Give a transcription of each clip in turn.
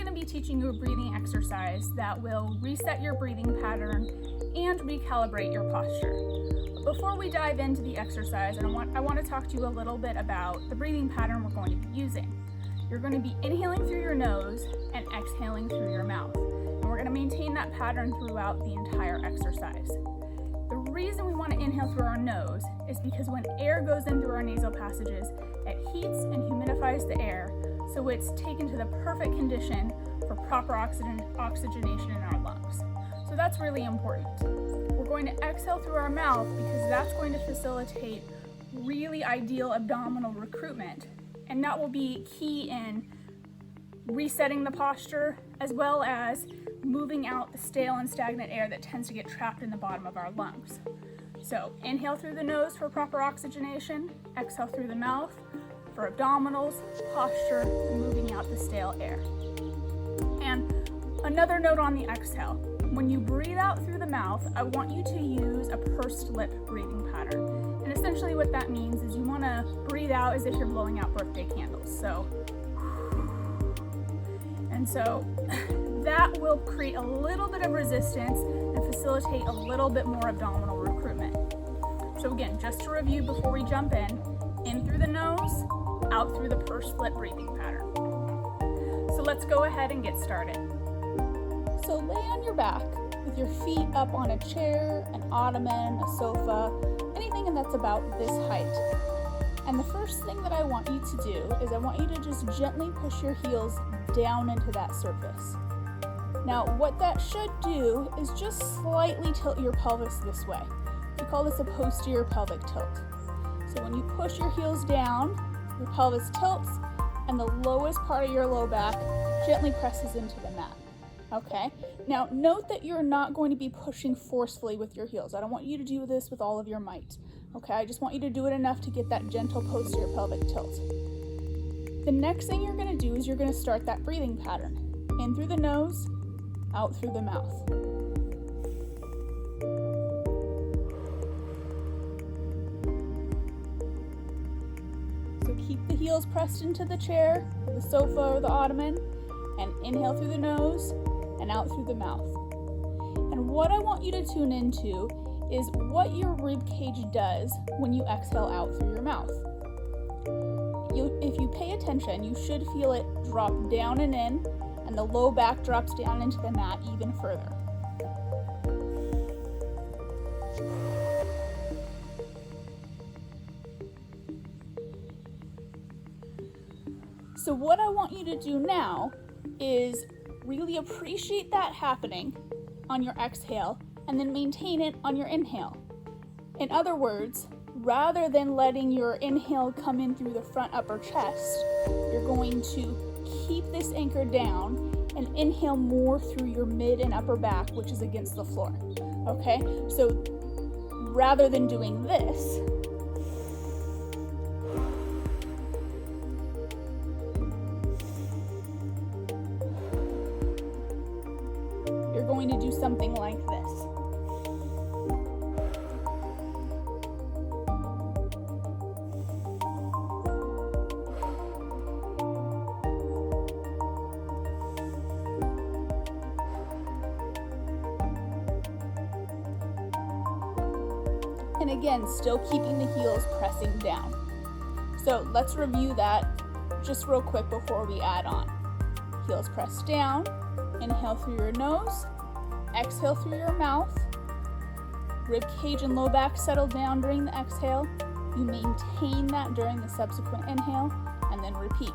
going to be teaching you a breathing exercise that will reset your breathing pattern and recalibrate your posture. But before we dive into the exercise, I want to talk to you a little bit about the breathing pattern we're going to be using. You're going to be inhaling through your nose and exhaling through your mouth. And we're going to maintain that pattern throughout the entire exercise. The reason we want to inhale through our nose is because when air goes in through our nasal passages, it heats and humidifies the air, so it's taken to the perfect condition for proper oxygenation in our lungs. So that's really important. We're going to exhale through our mouth because that's going to facilitate really ideal abdominal recruitment, and that will be key in resetting the posture as well as moving out the stale and stagnant air that tends to get trapped in the bottom of our lungs. So inhale through the nose for proper oxygenation, exhale through the mouth for abdominals, posture, and moving out the stale air. And another note on the exhale, when you breathe out through the mouth, I want you to use a pursed lip breathing pattern. And essentially what that means is you want to breathe out as if you're blowing out birthday candles. So that will create a little bit of resistance and facilitate a little bit more abdominal recruitment. So again, just to review before we jump in through the nose, out through the pursed lip breathing pattern. So let's go ahead and get started. So lay on your back with your feet up on a chair, an ottoman, a sofa, anything that's about this height. And the first thing that I want you to do is I want you to just gently push your heels down into that surface. Now, what that should do is just slightly tilt your pelvis this way. We call this a posterior pelvic tilt. So when you push your heels down, your pelvis tilts and the lowest part of your low back gently presses into the mat. Okay? Now, note that you're not going to be pushing forcefully with your heels. I don't want you to do this with all of your might. Okay? I just want you to do it enough to get that gentle posterior pelvic tilt. The next thing you're going to do is you're going to start that breathing pattern. In through the nose, out through the mouth. So keep the heels pressed into the chair, the sofa, or the ottoman, and inhale through the nose and out through the mouth. And what I want you to tune into is what your rib cage does when you exhale out through your mouth. If you pay attention, you should feel it drop down and in, and the low back drops down into the mat even further. So what I want you to do now is really appreciate that happening on your exhale and then maintain it on your inhale. In other words, rather than letting your inhale come in through the front upper chest, you're going to keep this anchor down and inhale more through your mid and upper back, which is against the floor. Okay? So rather than doing this, you're going to do something like this. And again, still keeping the heels pressing down. So let's review that just real quick before we add on. Heels pressed down, inhale through your nose, exhale through your mouth, rib cage and low back settle down during the exhale. You maintain that during the subsequent inhale, and then repeat.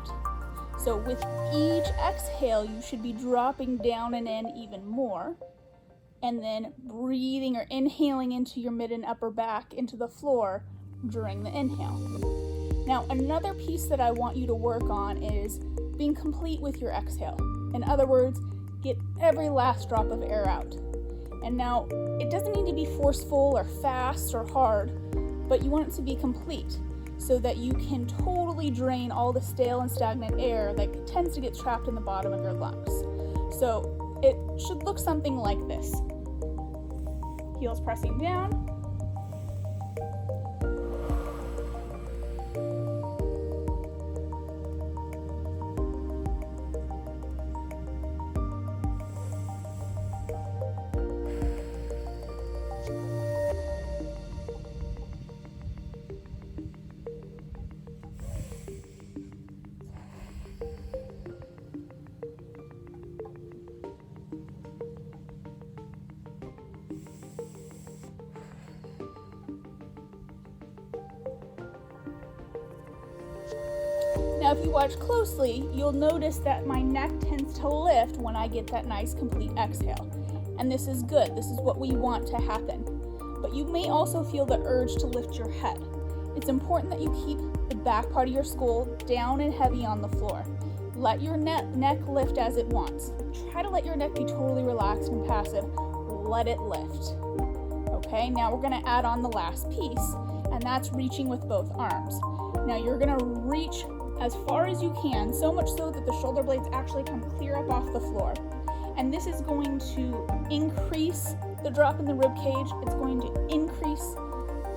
So with each exhale, you should be dropping down and in even more, and then breathing or inhaling into your mid and upper back into the floor during the inhale. Now, another piece that I want you to work on is being complete with your exhale. In other words, get every last drop of air out. And now, it doesn't need to be forceful or fast or hard, but you want it to be complete so that you can totally drain all the stale and stagnant air that tends to get trapped in the bottom of your lungs. So it should look something like this. Heels pressing down. Now, if you watch closely, you'll notice that my neck tends to lift when I get that nice complete exhale. And this is good. This is what we want to happen. But you may also feel the urge to lift your head. It's important that you keep the back part of your skull down and heavy on the floor. Let your neck lift as it wants. Try to let your neck be totally relaxed and passive. Let it lift. Okay, now we're gonna add on the last piece, and that's reaching with both arms. Now you're gonna reach as far as you can, so much so that the shoulder blades actually come clear up off the floor. And this is going to increase the drop in the rib cage. It's going to increase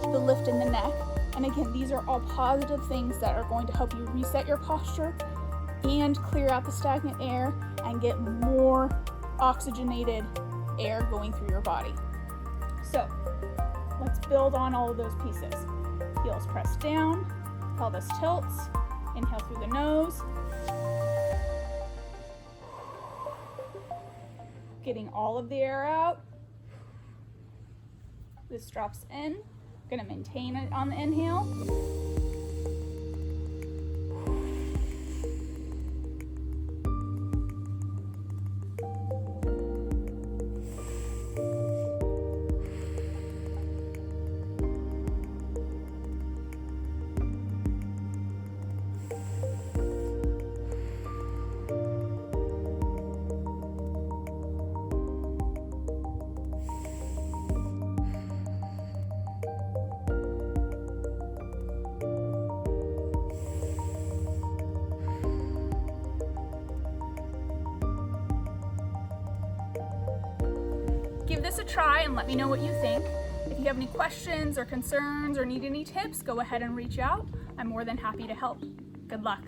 the lift in the neck. And again, these are all positive things that are going to help you reset your posture and clear out the stagnant air and get more oxygenated air going through your body. So let's build on all of those pieces. Heels press down, pelvis tilts, inhale through the nose. Getting all of the air out. This drops in. Gonna maintain it on the inhale. Give this a try and let me know what you think. If you have any questions or concerns or need any tips, go ahead and reach out. I'm more than happy to help. Good luck.